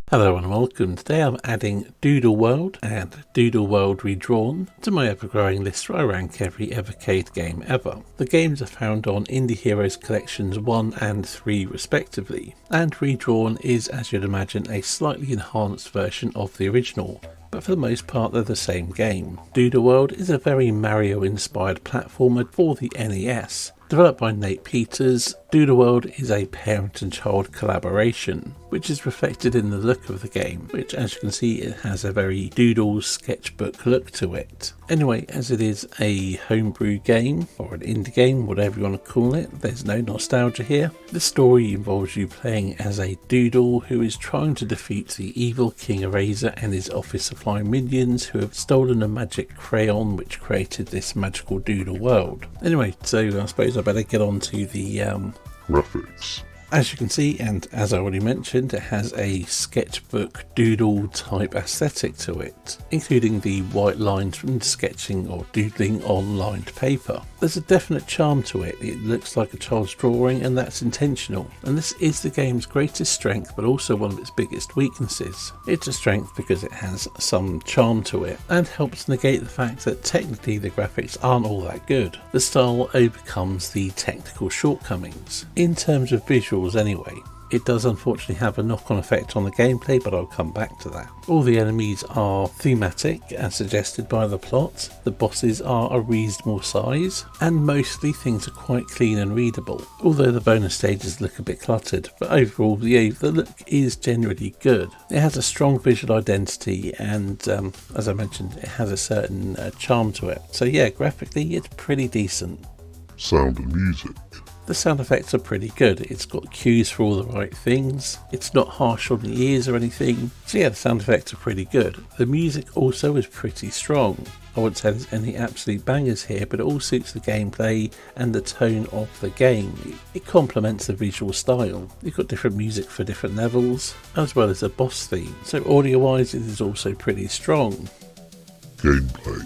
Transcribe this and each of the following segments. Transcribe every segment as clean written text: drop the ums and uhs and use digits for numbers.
Hello and welcome. Today I'm adding Doodle World and Doodle World Redrawn to my ever-growing list where I rank every Evercade game ever. The games are found on Indie Heroes Collections 1 and 3 respectively, and Redrawn is, as you'd imagine, a slightly enhanced version of the original, but for the most part they're the same game. Doodle World is a very Mario-inspired platformer for the NES. Developed by Nate Peters, Doodle World is a parent and child collaboration, which is reflected in the look of the game, which, as you can see, it has a very Doodle sketchbook look to it. Anyway, as it is a homebrew game, or an indie game, whatever you want to call it, there's no nostalgia here. The story involves you playing as a Doodle who is trying to defeat the evil King Eraser and his office of flying minions who have stolen a magic crayon which created this magical Doodle world. Anyway, so I suppose I better get on to the graphics. As you can see, and as I already mentioned, it has a sketchbook doodle type aesthetic to it, including the white lines from sketching or doodling on lined paper. There's a definite charm to it. It looks like a child's drawing, and that's intentional. And this is the game's greatest strength, but also one of its biggest weaknesses. It's a strength because it has some charm to it, and helps negate the fact that technically the graphics aren't all that good. The style overcomes the technical shortcomings. In terms of visuals anyway, it does unfortunately have a knock-on effect on the gameplay, but I'll come back to that. All the enemies are thematic as suggested by the plot, the bosses are a reasonable size, and mostly things are quite clean and readable, although the bonus stages look a bit cluttered, but overall the look is generally good. It has a strong visual identity and, as I mentioned, it has a certain charm to it. So yeah, graphically it's pretty decent. Sound and music. The sound effects are pretty good. It's got cues for all the right things. It's not harsh on the ears or anything. So yeah, the sound effects are pretty good. The music also is pretty strong. I wouldn't say there's any absolute bangers here, but it all suits the gameplay and the tone of the game. It complements the visual style. You've got different music for different levels, as well as a boss theme. So audio wise, it is also pretty strong. Gameplay.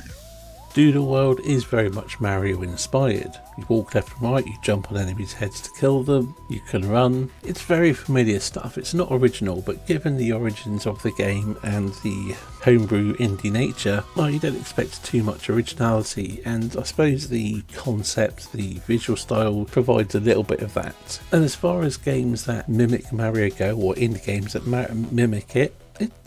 Doodle World is very much Mario inspired. You walk left and right, you jump on enemies' heads to kill them, you can run. It's very familiar stuff. It's not original, but given the origins of the game and the homebrew indie nature, well, you don't expect too much originality, and I suppose the concept, the visual style provides a little bit of that. And as far as games that mimic Mario go, or indie games that mimic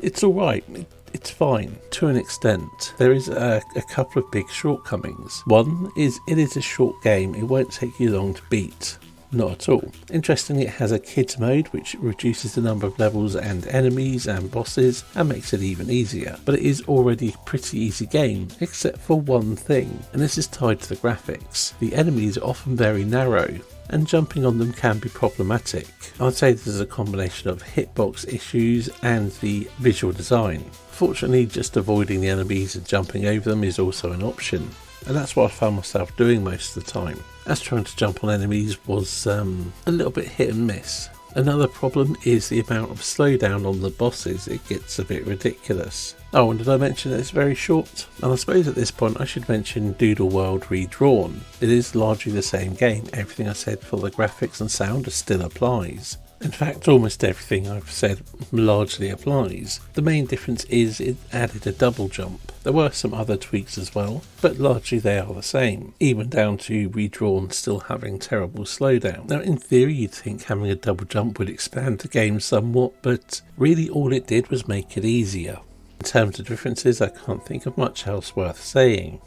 it's alright. It's fine to an extent. There is a couple of big shortcomings. One is it is a short game. It won't take you long to beat. Not at all. Interestingly, it has a kids mode which reduces the number of levels and enemies and bosses and makes it even easier. But it is already a pretty easy game, except for one thing, and this is tied to the graphics. The enemies are often very narrow, and jumping on them can be problematic. I'd say this is a combination of hitbox issues and the visual design. Fortunately, just avoiding the enemies and jumping over them is also an option, and that's what I found myself doing most of the time, as trying to jump on enemies was a little bit hit and miss. Another problem is the amount of slowdown on the bosses. It gets a bit ridiculous. Oh, and did I mention that it's very short? And I suppose at this point I should mention Doodle World Redrawn. It is largely the same game. Everything I said for the graphics and sound still applies. In fact, almost everything I've said largely applies. The main difference is it added a double jump. There were some other tweaks as well, but largely they are the same, even down to Redrawn still having terrible slowdown. Now in theory you'd think having a double jump would expand the game somewhat, but really all it did was make it easier. In terms of differences, I can't think of much else worth saying.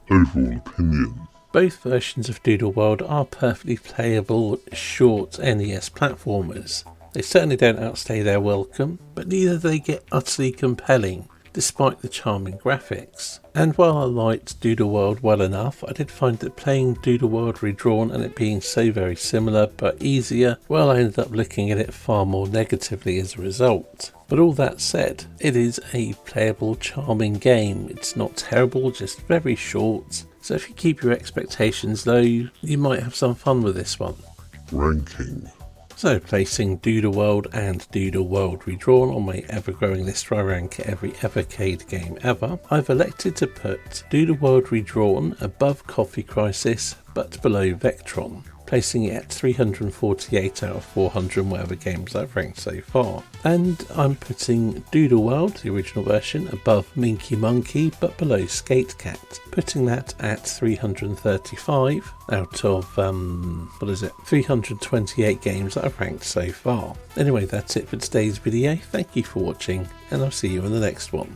Overall opinion. Both versions of Doodle World are perfectly playable, short NES platformers. They certainly don't outstay their welcome, but neither do they get utterly compelling, despite the charming graphics. And while I liked Doodle World well enough, I did find that playing Doodle World Redrawn and it being so very similar but easier, well, I ended up looking at it far more negatively as a result. But all that said, it is a playable, charming game. It's not terrible, just very short. So if you keep your expectations low, you might have some fun with this one. Ranking. So placing Doodle World and Doodle World Redrawn on my ever-growing list where I rank every Evercade game ever, I've elected to put Doodle World Redrawn above Coffee Crisis but below Vectron, placing it at 348 out of 400 whatever games I've ranked so far. And I'm putting Doodle World, the original version, above Minky Monkey but below Skate Cat, putting that at 335 out of 328 games that I've ranked so far. Anyway, that's it for today's video. Thank you for watching, and I'll see you in the next one.